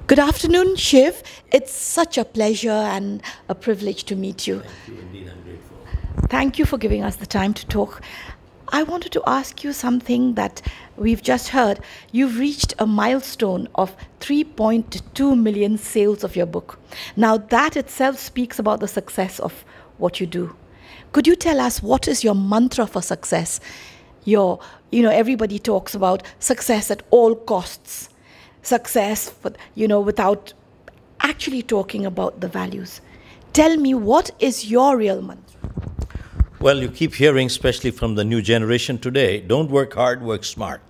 Good afternoon, Shiv. It's such a pleasure and a privilege to meet you. Thank you, indeed, I'm grateful. Thank you for giving us the time to talk. I wanted to ask you something that we've just heard. You've reached a milestone of 3.2 million sales of your book. Now, that itself speaks about the success of what you do. Could you tell us what is your mantra for success? Everybody talks about success at all costs. Success, without actually talking about the values. Tell me, what is your real mantra? Well, you keep hearing, especially from the new generation today, don't work hard, work smart.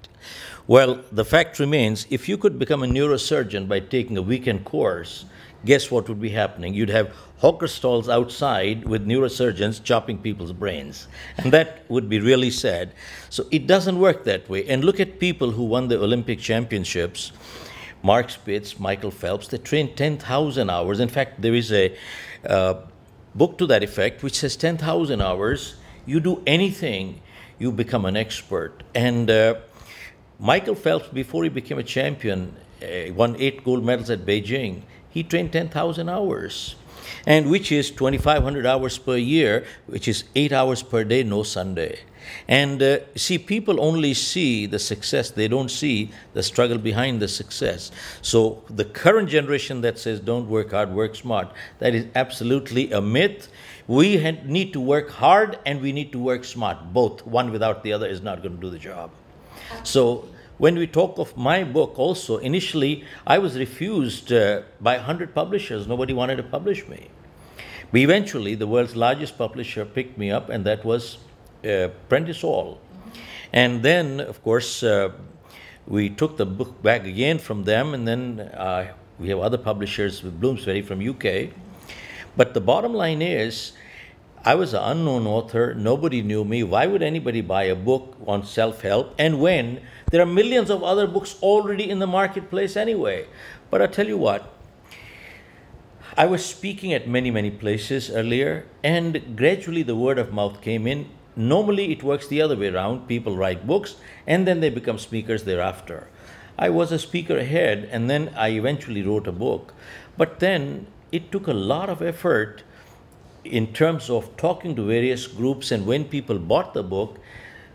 Well, the fact remains, if you could become a neurosurgeon by taking a weekend course, guess what would be happening? You'd have hawker stalls outside with neurosurgeons chopping people's brains. And that would be really sad. So it doesn't work that way. And look at people who won the Olympic championships. Mark Spitz, Michael Phelps, they trained 10,000 hours. In fact, there is a book to that effect which says 10,000 hours, you do anything, you become an expert. And Michael Phelps, before he became a champion, won 8 gold medals at Beijing. He trained 10,000 hours, and which is 2,500 hours per year, which is 8 hours per day, no Sunday. And see, people only see the success, they don't see the struggle behind the success. So the current generation that says don't work hard, work smart, that is absolutely a myth. We need to work hard and we need to work smart. Both, one without the other is not going to do the job. So when we talk of my book also, initially I was refused by 100 publishers. Nobody wanted to publish me. But eventually the world's largest publisher picked me up, and that was Prentice Hall. And then, of course, we took the book back again from them, and then we have other publishers with Bloomsbury from UK. But the bottom line is, I was an unknown author, nobody knew me. Why would anybody buy a book on self-help? And when there are millions of other books already in the marketplace anyway. But I'll tell you what, I was speaking at many, many places earlier, and gradually the word of mouth came in. Normally it works the other way around. People write books and then they become speakers thereafter. I was a speaker ahead, and then I eventually wrote a book. But then it took a lot of effort in terms of talking to various groups, and when people bought the book,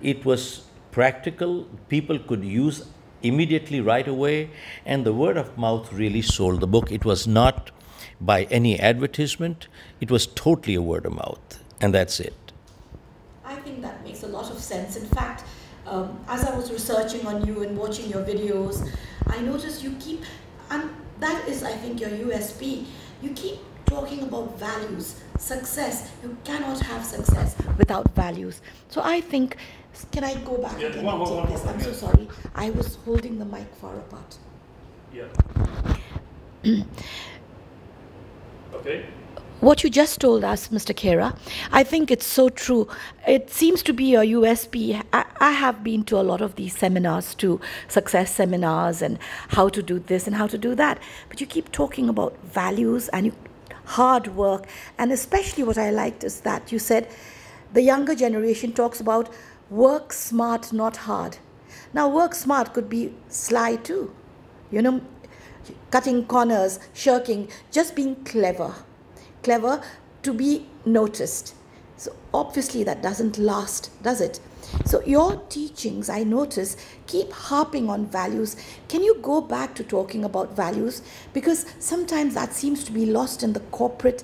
it was practical. People could use immediately right away, and the word of mouth really sold the book. It was not by any advertisement. It was totally a word of mouth, and that's it. I think that makes a lot of sense. In fact, as I was researching on you and watching your videos, I noticed you keep, and that is, I think, your USP, you keep talking about values, success. You cannot have success without values. So I think, can I go back again and take this? I'm so sorry. I was holding the mic far apart. Yeah. Okay. What you just told us, Mr. Khera, I think it's so true. It seems to be your USP. I have been to a lot of these seminars too, success seminars, and how to do this and how to do that. But you keep talking about values and hard work. And especially what I liked is that you said the younger generation talks about work smart, not hard. Now, work smart could be sly too. Cutting corners, shirking, just being clever to be noticed. So obviously that doesn't last, does it? So your teachings, I notice, keep harping on values. Can you go back to talking about values? Because sometimes that seems to be lost in the corporate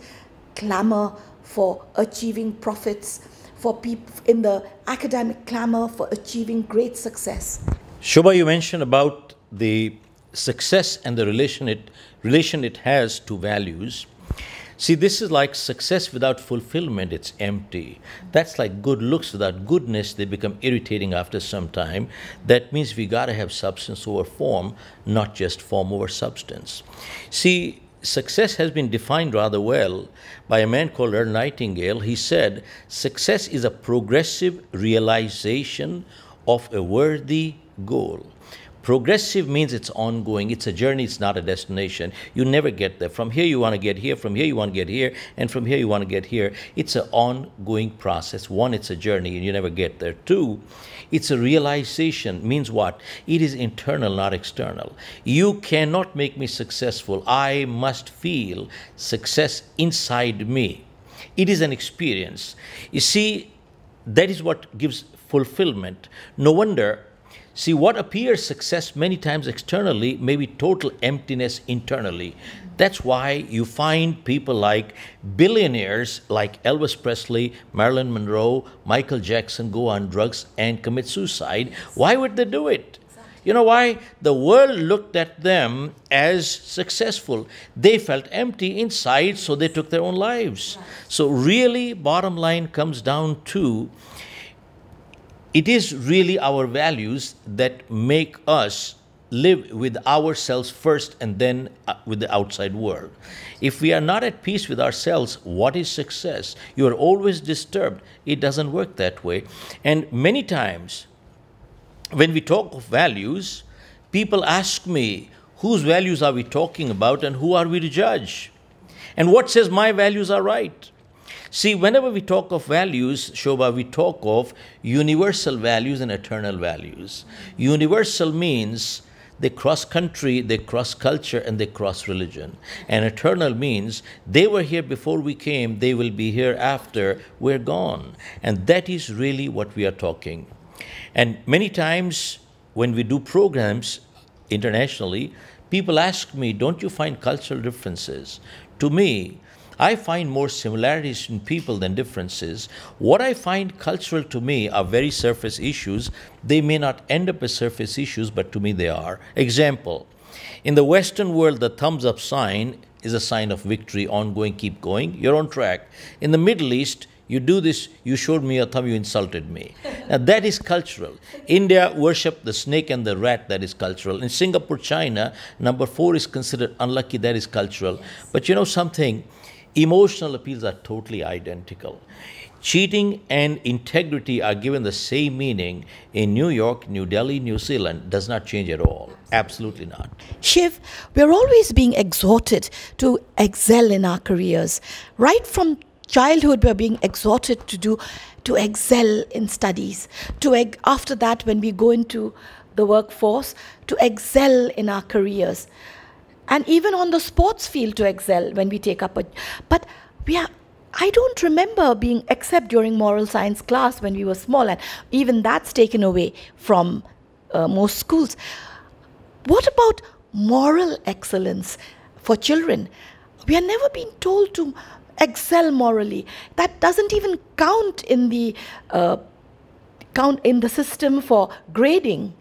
clamor for achieving profits, for people in the academic clamor for achieving great success. Shobha, you mentioned about the success and the relation it has to values. See, this is like success without fulfillment, it's empty. That's like good looks without goodness, they become irritating after some time. That means we gotta have substance over form, not just form over substance. See, success has been defined rather well by a man called Earl Nightingale. He said, success is a progressive realization of a worthy goal. Progressive means it's ongoing. It's a journey. It's not a destination. You never get there. From here you want to get here. From here you want to get here. And from here you want to get here. It's an ongoing process. One, it's a journey and you never get there. Two, it's a realization. Means what? It is internal, not external. You cannot make me successful. I must feel success inside me. It is an experience. You see, that is what gives fulfillment. No wonder. See, what appears success many times externally may be total emptiness internally. That's why you find people like billionaires like Elvis Presley, Marilyn Monroe, Michael Jackson go on drugs and commit suicide. Why would they do it? You know why? The world looked at them as successful. They felt empty inside, so they took their own lives. So really, bottom line comes down to, it is really our values that make us live with ourselves first and then with the outside world. If we are not at peace with ourselves, what is success? You are always disturbed. It doesn't work that way. And many times, when we talk of values, people ask me, whose values are we talking about and who are we to judge? And what says my values are right? See, whenever we talk of values, Shobha, we talk of universal values and eternal values. Universal means they cross country, they cross culture, and they cross religion. And eternal means they were here before we came, they will be here after we're gone. And that is really what we are talking. And many times when we do programs internationally, people ask me, don't you find cultural differences? To me, I find more similarities in people than differences. What I find cultural to me are very surface issues. They may not end up as surface issues, but to me they are. Example, in the Western world, the thumbs up sign is a sign of victory, ongoing, keep going, you're on track. In the Middle East, you do this, you showed me your thumb, you insulted me. Now that is cultural. India worship the snake and the rat, that is cultural. In Singapore, China, number 4 is considered unlucky, that is cultural. But you know something? Emotional appeals are totally identical. Cheating and integrity are given the same meaning in New York, New Delhi, New Zealand. Does not change at all. Absolutely not. Shiv, we're always being exhorted to excel in our careers. Right from childhood, we're being exhorted to excel in studies. After that, when we go into the workforce, to excel in our careers. And even on the sports field to excel when we take up but I don't remember being, except during moral science class when we were small, and even that's taken away from most schools. What about moral excellence for children? We are never being told to excel morally. That doesn't even count in the system for grading.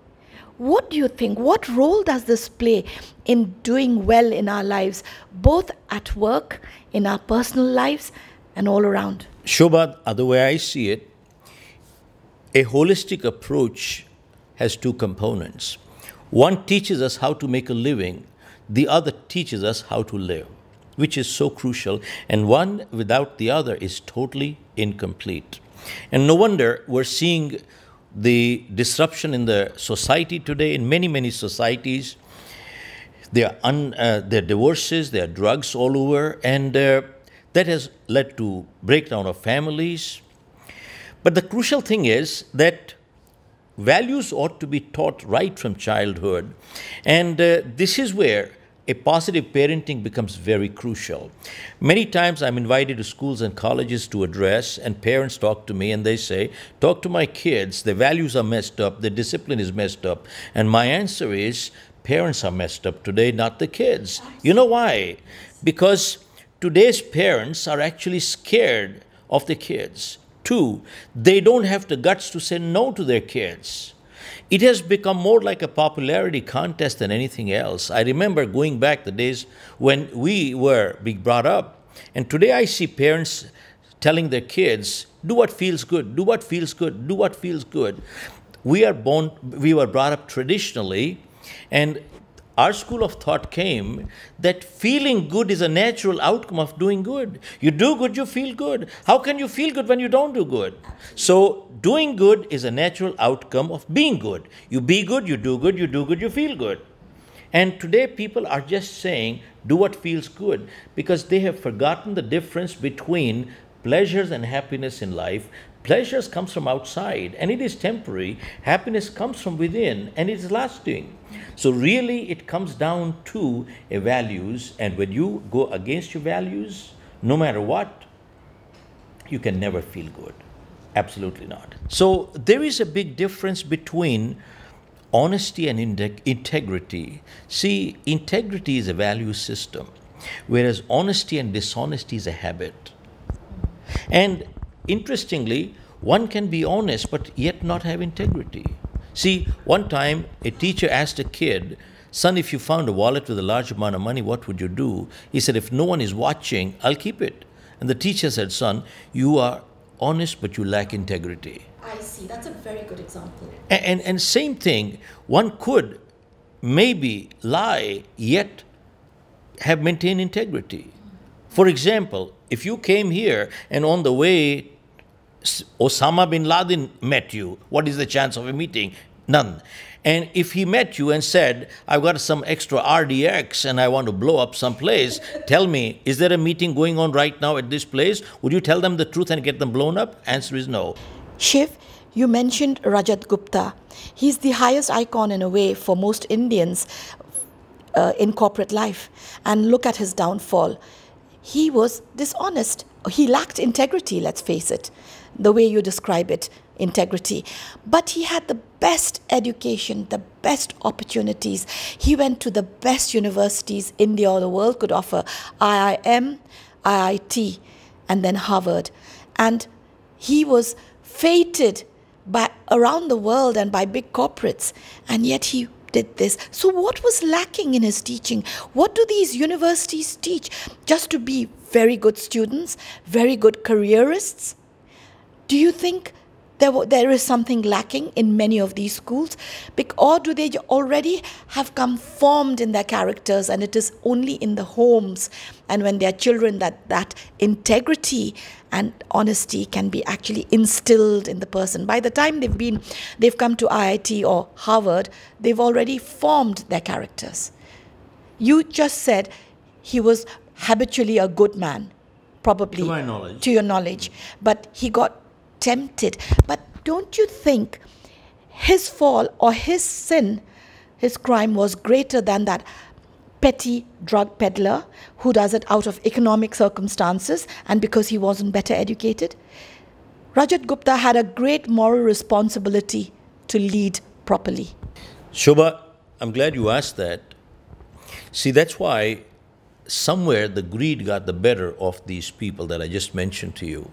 What do you think? What role does this play in doing well in our lives, both at work, in our personal lives, and all around? Shobha, the way I see it, a holistic approach has 2 components. One teaches us how to make a living, the other teaches us how to live, which is so crucial, and one without the other is totally incomplete. And no wonder we're seeing the disruption in the society today. In many, many societies, there are divorces, there are drugs all over, and that has led to breakdown of families. But the crucial thing is that values ought to be taught right from childhood, and this is where a positive parenting becomes very crucial. Many times I'm invited to schools and colleges to address, and parents talk to me and they say, talk to my kids, their values are messed up, their discipline is messed up. And my answer is, parents are messed up today, not the kids. You know why? Because today's parents are actually scared of the kids. 2, they don't have the guts to say no to their kids. It has become more like a popularity contest than anything else. I remember going back the days when we were being brought up, and today I see parents telling their kids, do what feels good, do what feels good, do what feels good. We were brought up traditionally, and our school of thought came that feeling good is a natural outcome of doing good. You do good, you feel good. How can you feel good when you don't do good? So doing good is a natural outcome of being good. You be good, you do good, you feel good. And today people are just saying, do what feels good, because they have forgotten the difference between pleasures and happiness in life. Pleasures comes from outside and it is temporary. Happiness comes from within and it is lasting. So really it comes down to values, and when you go against your values, no matter what, you can never feel good. Absolutely not. So there is a big difference between honesty and integrity. See, integrity is a value system, whereas honesty and dishonesty is a habit. And interestingly, one can be honest but yet not have integrity. See, one time a teacher asked a kid, "Son, if you found a wallet with a large amount of money, what would you do?" He said, "If no one is watching, I'll keep it." And the teacher said, "Son, you are honest but you lack integrity." I see. That's a very good example. And same thing, one could maybe lie yet have maintained integrity. For example, if you came here and on the way Osama bin Laden met you, what is the chance of a meeting? None. And if he met you and said, "I've got some extra RDX and I want to blow up some place, tell me, is there a meeting going on right now at this place?" Would you tell them the truth and get them blown up? Answer is no. Shiv, you mentioned Rajat Gupta. He's the highest icon in a way for most Indians in corporate life. And look at his downfall. He was dishonest. He lacked integrity, let's face it, the way you describe it, integrity. But he had the best education, the best opportunities. He went to the best universities India or the world could offer, IIM, IIT, and then Harvard. And he was feted by around the world and by big corporates, and yet he did this. So what was lacking in his teaching? What do these universities teach? Just to be very good students, very good careerists? Do you think there is something lacking in many of these schools? Or do they already have come formed in their characters, and it is only in the homes and when they are children that integrity and honesty can be actually instilled in the person? By the time they've come to IIT or Harvard, they've already formed their characters. You just said he was habitually a good man, probably To my knowledge. to your knowledge, but he got tempted. But don't you think his fall or his sin, his crime was greater than that petty drug peddler who does it out of economic circumstances and because he wasn't better educated? Rajat Gupta had a great moral responsibility to lead properly. Shobha, I'm glad you asked that. See, that's why somewhere the greed got the better of these people that I just mentioned to you.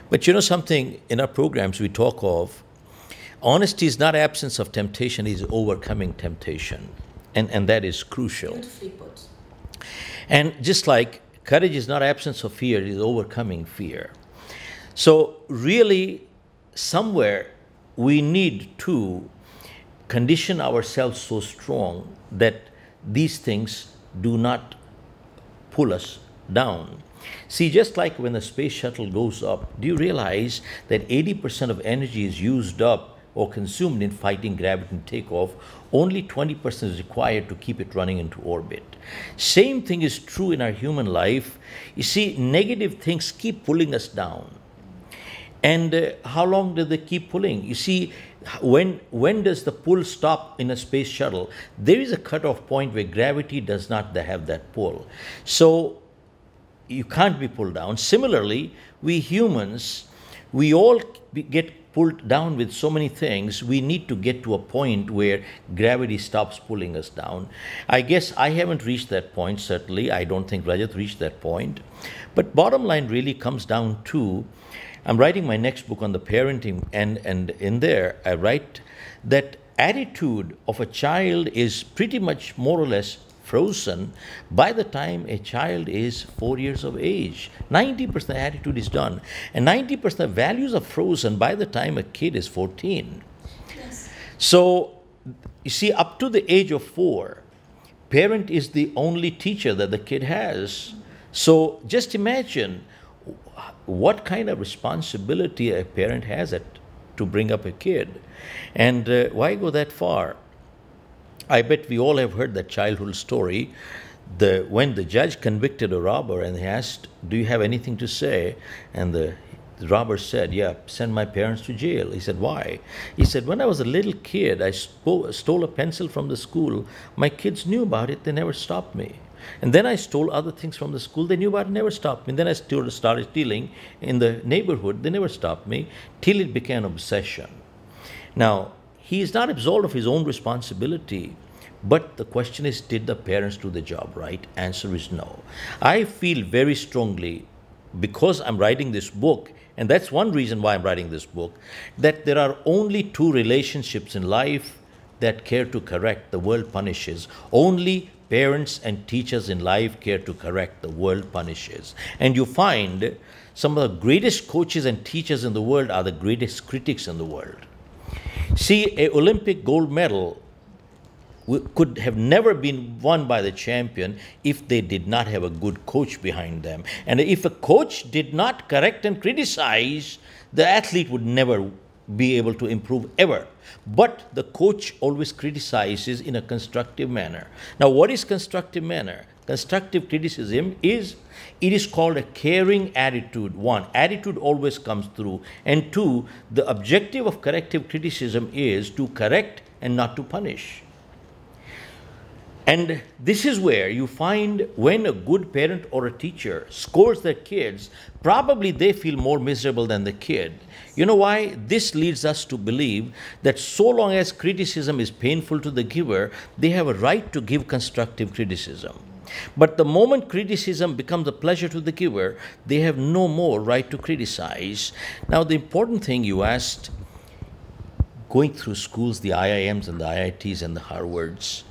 But you know something, in our programs we talk of, honesty is not absence of temptation, it is overcoming temptation. And that is crucial. Beautifully put. And just like courage is not absence of fear, it is overcoming fear. So really, somewhere we need to condition ourselves so strong that these things do not pull us down. See, just like when the space shuttle goes up, do you realize that 80% of energy is used up or consumed in fighting gravity and takeoff? Only 20% is required to keep it running into orbit. Same thing is true in our human life. You see, negative things keep pulling us down. And how long do they keep pulling? You see, when does the pull stop in a space shuttle? There is a cutoff point where gravity does not have that pull. So you can't be pulled down. Similarly, we humans, we all get pulled down with so many things. We need to get to a point where gravity stops pulling us down. I guess I haven't reached that point, certainly. I don't think Rajat reached that point. But bottom line really comes down to, I'm writing my next book on the parenting, and in there I write that attitude of a child is pretty much more or less frozen by the time a child is 4 years of age. 90% attitude is done. And 90% values are frozen by the time a kid is 14. Yes. So, you see, up to the age of 4, parent is the only teacher that the kid has. So just imagine what kind of responsibility a parent has to bring up a kid. And why go that far? I bet we all have heard that childhood story. When the judge convicted a robber and he asked, "Do you have anything to say?" And the robber said, "Yeah, send my parents to jail." He said, "Why?" He said, "When I was a little kid, I stole a pencil from the school. My kids knew about it, they never stopped me. And then I stole other things from the school, they knew about it, never stopped me. And then I started stealing in the neighborhood, they never stopped me, till it became an obsession." Now, he is not absolved of his own responsibility, but the question is, did the parents do the job right? Answer is no. I feel very strongly, because I'm writing this book, and that's one reason why I'm writing this book, that there are only two relationships in life that care to correct, the world punishes. Only parents and teachers in life care to correct, the world punishes. And you find some of the greatest coaches and teachers in the world are the greatest critics in the world. See, an Olympic gold medal could have never been won by the champion if they did not have a good coach behind them. And if a coach did not correct and criticize, the athlete would never be able to improve ever. But the coach always criticizes in a constructive manner. Now, what is constructive manner? Constructive criticism is called a caring attitude. One, attitude always comes through. And two, the objective of corrective criticism is to correct and not to punish. And this is where you find when a good parent or a teacher scolds their kids, probably they feel more miserable than the kid. You know why? This leads us to believe that so long as criticism is painful to the giver, they have a right to give constructive criticism. But the moment criticism becomes a pleasure to the giver, they have no more right to criticize. Now, the important thing you asked, going through schools, the IIMs and the IITs and the Harvards,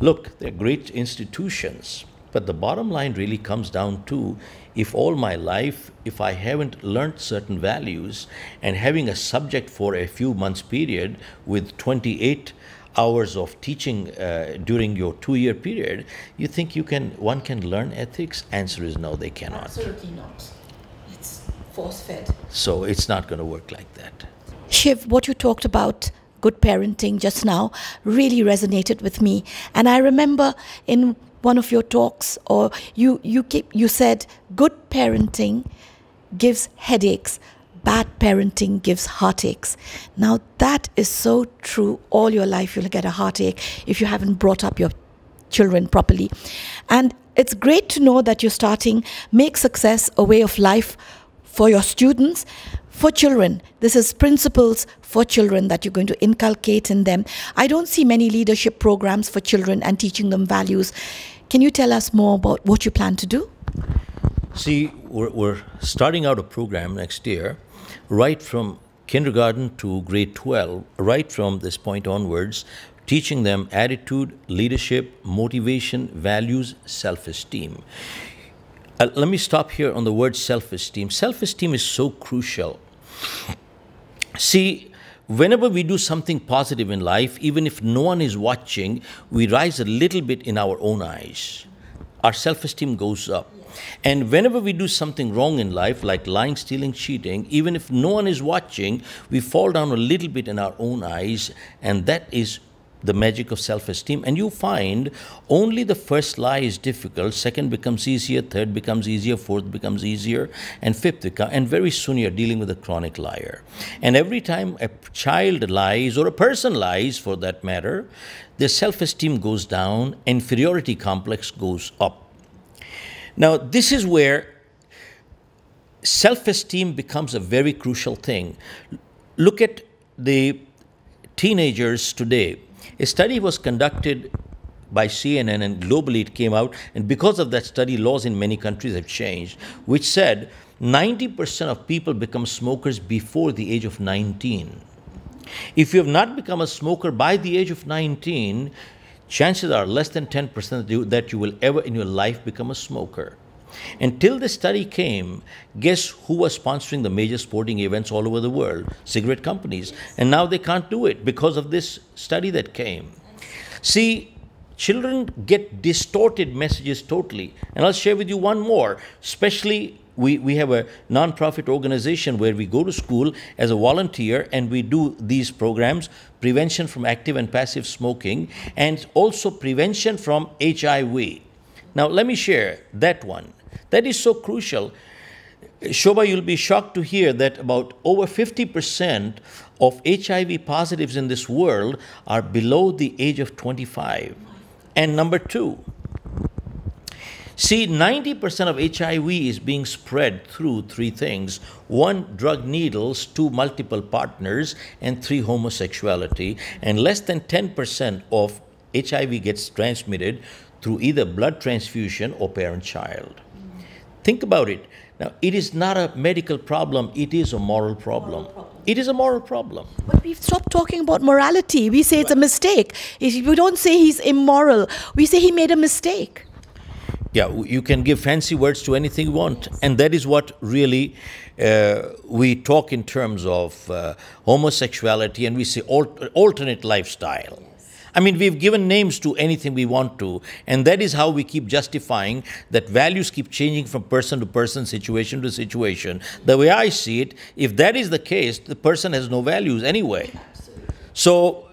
look, they're great institutions, but the bottom line really comes down to, if all my life, if I haven't learned certain values, and having a subject for a few months period with 28 hours of teaching during your 2-year period, you think one can learn ethics? Answer is no, they cannot. Absolutely not. It's force-fed. So it's not going to work like that. Shiv, what you talked about good parenting just now really resonated with me. And I remember in one of your talks, or you said, good parenting gives headaches, bad parenting gives heartaches. Now that is so true. All your life you'll get a heartache if you haven't brought up your children properly. And it's great to know that you're starting Make Success a Way of Life for your students, for children. This is principles for children that you're going to inculcate in them. I don't see many leadership programs for children and teaching them values. Can you tell us more about what you plan to do? See, we're starting out a program next year, right from kindergarten to grade 12, right from this point onwards, teaching them attitude, leadership, motivation, values, self-esteem. Let me stop here on the word self-esteem. Self-esteem is so crucial. See, whenever we do something positive in life, even if no one is watching, we rise a little bit in our own eyes. Our self-esteem goes up. And whenever we do something wrong in life, like lying, stealing, cheating, even if no one is watching, we fall down a little bit in our own eyes, and that is the magic of self-esteem. And you find only the first lie is difficult, second becomes easier, third becomes easier, fourth becomes easier, and fifth becomes, and very soon you're dealing with a chronic liar. And every time a child lies, or a person lies for that matter, their self-esteem goes down, inferiority complex goes up. Now, this is where self-esteem becomes a very crucial thing. Look at the teenagers today. A study was conducted by CNN, and globally it came out, and because of that study, laws in many countries have changed, which said 90% of people become smokers before the age of 19. If you have not become a smoker by the age of 19, chances are less than 10% that you will ever in your life become a smoker. Until the study came, guess who was sponsoring the major sporting events all over the world? Cigarette companies. And now they can't do it because of this study that came. See, children get distorted messages totally. And I'll share with you one more, especially we have a non-profit organization where we go to school as a volunteer and we do these programs, prevention from active and passive smoking, and also prevention from HIV. Now, let me share that one. That is so crucial. Shobha, you'll be shocked to hear that about over 50% of HIV positives in this world are below the age of 25. And number two, see, 90% of HIV is being spread through three things. One, drug needles, two, multiple partners, and three, homosexuality. And less than 10% of HIV gets transmitted through either blood transfusion or parent-child. Think about it. Now, it is not a medical problem, it is a moral problem. It is a moral problem. But we've stopped talking about morality. We say it's a mistake. We don't say he's immoral. We say he made a mistake. Yeah, you can give fancy words to anything you want. Yes. And that is what really we talk in terms of homosexuality, and we say alternate lifestyle. I mean, we've given names to anything we want to, and that is how we keep justifying that values keep changing from person to person, situation to situation. The way I see it, if that is the case, the person has no values anyway. Absolutely. So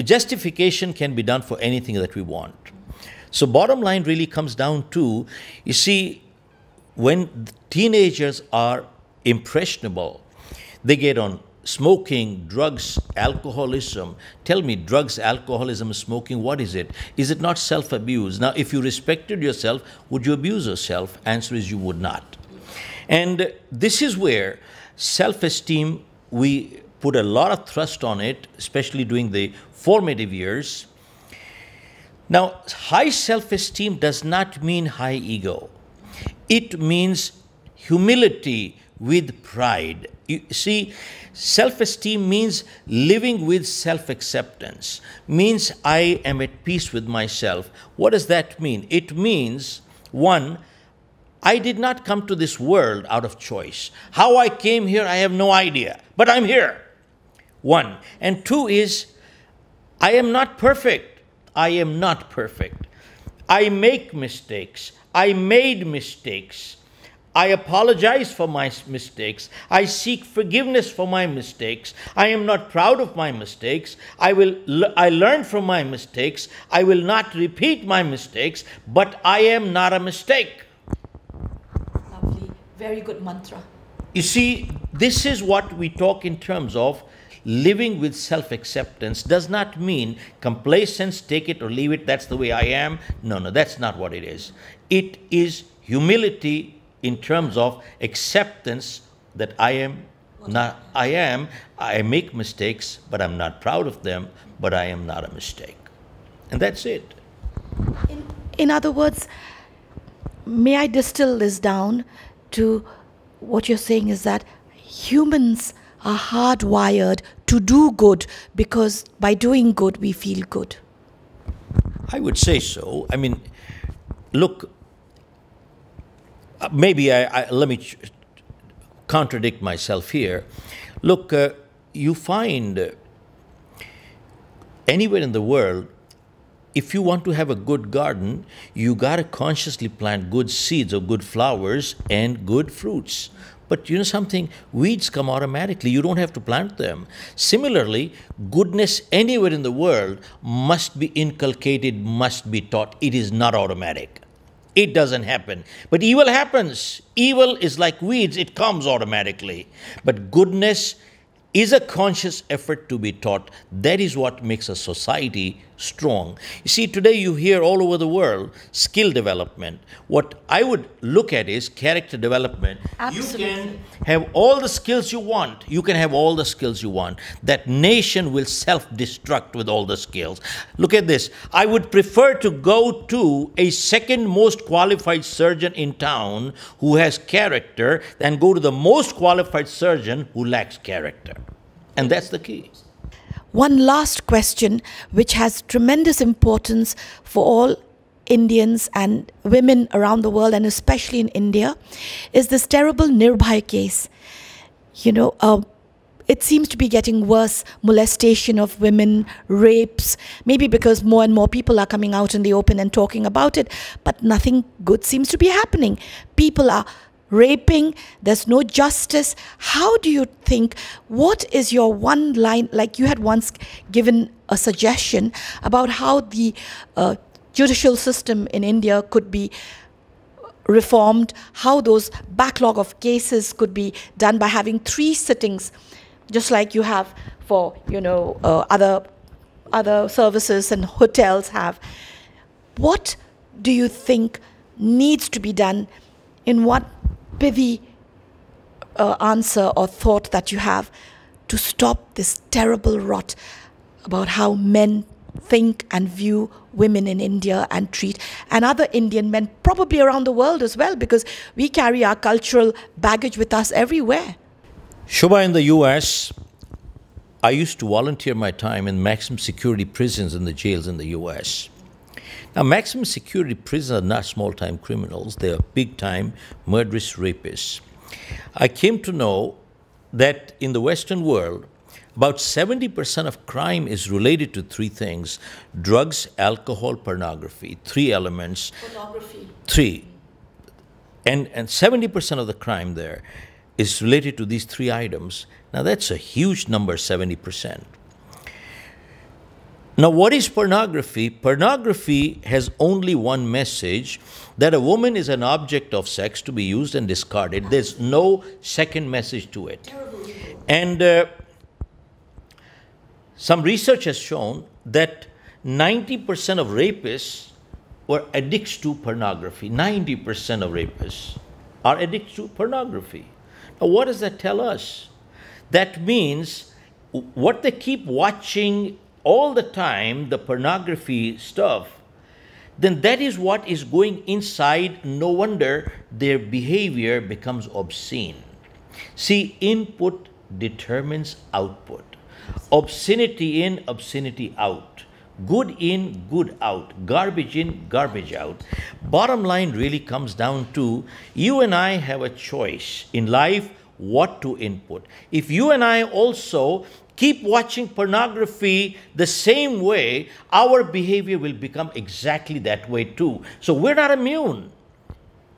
justification can be done for anything that we want. So bottom line really comes down to, you see, when teenagers are impressionable, they get on smoking, drugs, alcoholism. Tell me, drugs, alcoholism, smoking, what is it? Is it not self-abuse? Now, if you respected yourself, would you abuse yourself? Answer is you would not. And this is where self-esteem, we put a lot of thrust on it, especially during the formative years. Now, high self-esteem does not mean high ego. It means humility with pride. You see, self-esteem means living with self-acceptance, means I am at peace with myself. What does that mean? It means, one, I did not come to this world out of choice. How I came here, I have no idea, but I'm here. One. And two is, I am not perfect. I am not perfect. I make mistakes. I made mistakes. I apologize for my mistakes. I seek forgiveness for my mistakes. I am not proud of my mistakes. I learn from my mistakes. I will not repeat my mistakes, but I am not a mistake. Lovely. Very good mantra. You see, this is what we talk in terms of living with self-acceptance. Does not mean complacence, take it or leave it, that's the way I am. No, that's not what it is. It is humility in terms of acceptance that I make mistakes, but I'm not proud of them, but I am not a mistake. And that's it. In other words, may I distill this down to what you're saying is that humans are hardwired to do good because by doing good, we feel good. I would say so. I mean, look, maybe let me contradict myself here. Look, you find anywhere in the world, if you want to have a good garden, you got to consciously plant good seeds or good flowers and good fruits. But you know something? Weeds come automatically. You don't have to plant them. Similarly, goodness anywhere in the world must be inculcated, must be taught. It is not automatic. It doesn't happen. But evil happens. Evil is like weeds. It comes automatically. But goodness is a conscious effort to be taught. That is what makes a society strong. You see, today you hear all over the world skill development. What I would look at is character development. Absolutely. You can have all the skills you want. You can have all the skills you want. That nation will self-destruct with all the skills. Look at this. I would prefer to go to a second most qualified surgeon in town who has character than go to the most qualified surgeon who lacks character. And that's the key. One last question, which has tremendous importance for all Indians and women around the world, and especially in India, is this terrible Nirbhaya case. You know, it seems to be getting worse. Molestation of women, rapes, maybe because more and more people are coming out in the open and talking about it, but nothing good seems to be happening. People are raping, there's no justice. How do you think, what is your one line, like you had once given a suggestion about how the judicial system in India could be reformed, how those backlog of cases could be done by having 3 sittings, just like you have for, other services and hotels have. What do you think needs to be done? In what pithy answer or thought that you have to stop this terrible rot about how men think and view women in India and treat, and other Indian men, probably around the world as well, because we carry our cultural baggage with us everywhere. Shobha, in the US, I used to volunteer my time in maximum security prisons in the jails in the US. Now, maximum security prisons are not small-time criminals. They are big-time murderous rapists. I came to know that in the Western world, about 70% of crime is related to 3 things: drugs, alcohol, pornography. 3 elements. Pornography. 3. And 70% of the crime there is related to these 3 items. Now, that's a huge number, 70%. Now, what is pornography? Pornography has only one message, that a woman is an object of sex to be used and discarded. There's no second message to it. And some research has shown that 90% of rapists were addicts to pornography. 90% of rapists are addicts to pornography. Now, what does that tell us? That means what they keep watching all the time, the pornography stuff, then that is what is going inside. No wonder their behavior becomes obscene. See, input determines output. Obscenity in, obscenity out. Good in, good out. Garbage in, garbage out. Bottom line really comes down to, you and I have a choice in life what to input. If you and I also keep watching pornography the same way, our behavior will become exactly that way too. So we're not immune.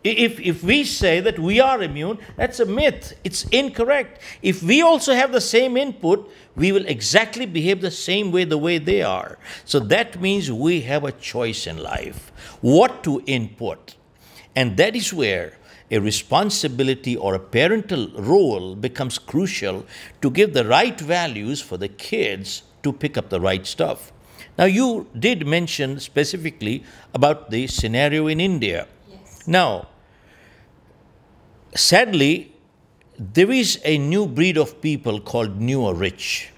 If we say that we are immune, that's a myth. It's incorrect. If we also have the same input, we will exactly behave the same way the way they are. So that means we have a choice in life, what to input. And that is where a responsibility or a parental role becomes crucial to give the right values for the kids to pick up the right stuff. Now, you did mention specifically about the scenario in India. Yes. Now, sadly, there is a new breed of people called new or rich.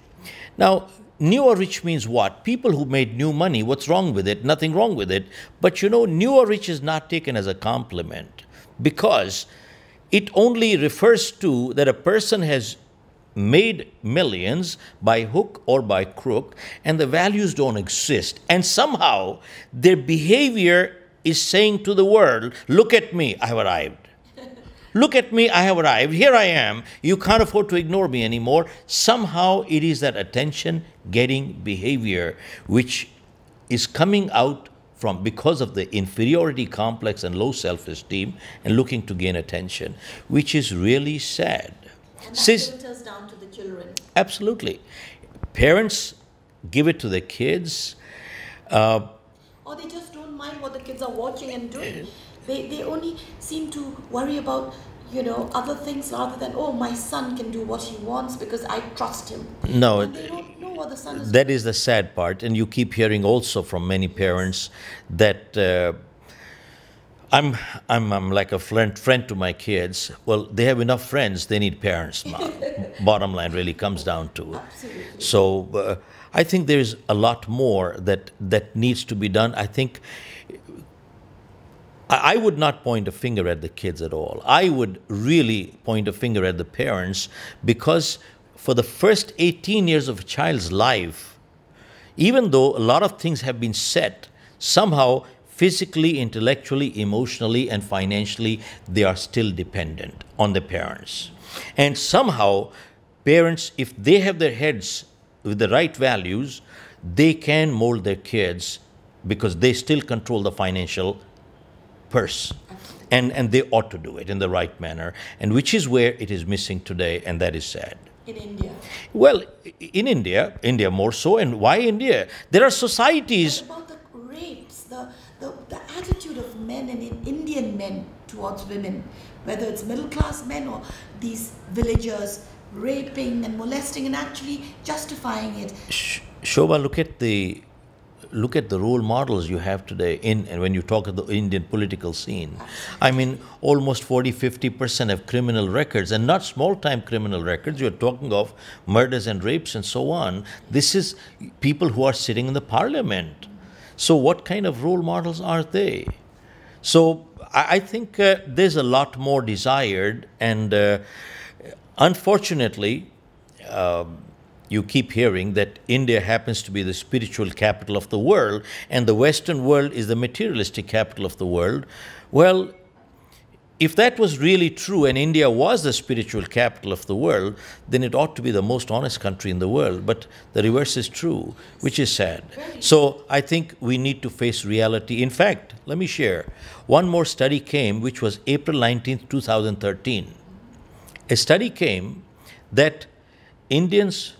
Now, new or rich means what? People who made new money. What's wrong with it? Nothing wrong with it. But you know, new or rich is not taken as a compliment, because it only refers to that a person has made millions by hook or by crook, and the values don't exist. And somehow their behavior is saying to the world, look at me, I have arrived. Look at me, I have arrived. Here I am. You can't afford to ignore me anymore. Somehow it is that attention-getting behavior which is coming out from because of the inferiority complex and low self-esteem and looking to gain attention, which is really sad. And that filters down to the children. Absolutely. Parents give it to the kids. Or they just don't mind what the kids are watching and doing. They only seem to worry about, other things rather than, oh, my son can do what he wants because I trust him. No, and they don't know what the son is that doing. is the sad part. And you keep hearing also from many parents that I'm like a friend to my kids. Well, they have enough friends. They need parents. Bottom line really comes down to. Absolutely. So I think there's a lot more that needs to be done. I think I would not point a finger at the kids at all. I would really point a finger at the parents, because for the first 18 years of a child's life, even though a lot of things have been set, somehow physically, intellectually, emotionally, and financially, they are still dependent on the parents. And somehow parents, if they have their heads with the right values, they can mold their kids because they still control the financial purse. And they ought to do it in the right manner, and which is where it is missing today, and that is sad. In India? Well, in India more so. And why India? There are societies. What about the rapes, the attitude of men and Indian men towards women, whether it's middle class men or these villagers raping and molesting and actually justifying it? Shobha, look at the role models you have today and when you talk of the Indian political scene. I mean, almost 40-50% have criminal records, and not small-time criminal records. You're talking of murders and rapes and so on. This is people who are sitting in the parliament. So what kind of role models are they? So I think there's a lot more desired, and unfortunately, you keep hearing that India happens to be the spiritual capital of the world and the Western world is the materialistic capital of the world. Well, if that was really true and India was the spiritual capital of the world, then it ought to be the most honest country in the world. But the reverse is true, which is sad. So I think we need to face reality. In fact, let me share. One more study came, which was April 19th, 2013. A study came that Indians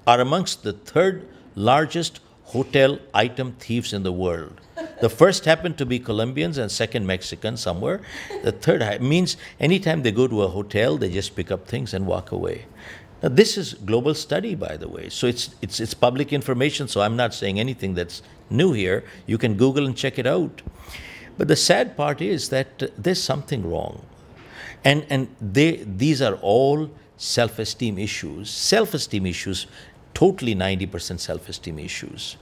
are amongst the third largest hotel item thieves in the world. The first happened to be Colombians and second Mexicans somewhere. The third means anytime they go to a hotel, they just pick up things and walk away. Now, this is global study, by the way. So it's public information, so I'm not saying anything that's new here. You can Google and check it out. But the sad part is that there's something wrong. And these are all self-esteem issues. Self-esteem issues, totally 90% self-esteem issues.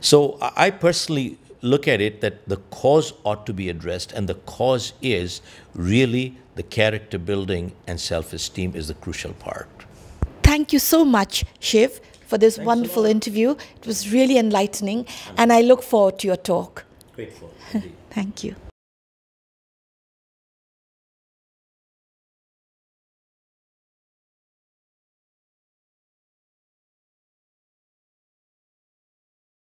So I personally look at it that the cause ought to be addressed, and the cause is really the character building, and self-esteem is the crucial part. Thank you so much, Shiv, for this wonderful interview. It was really enlightening, and I look forward to your talk. Grateful, indeed. Thank you.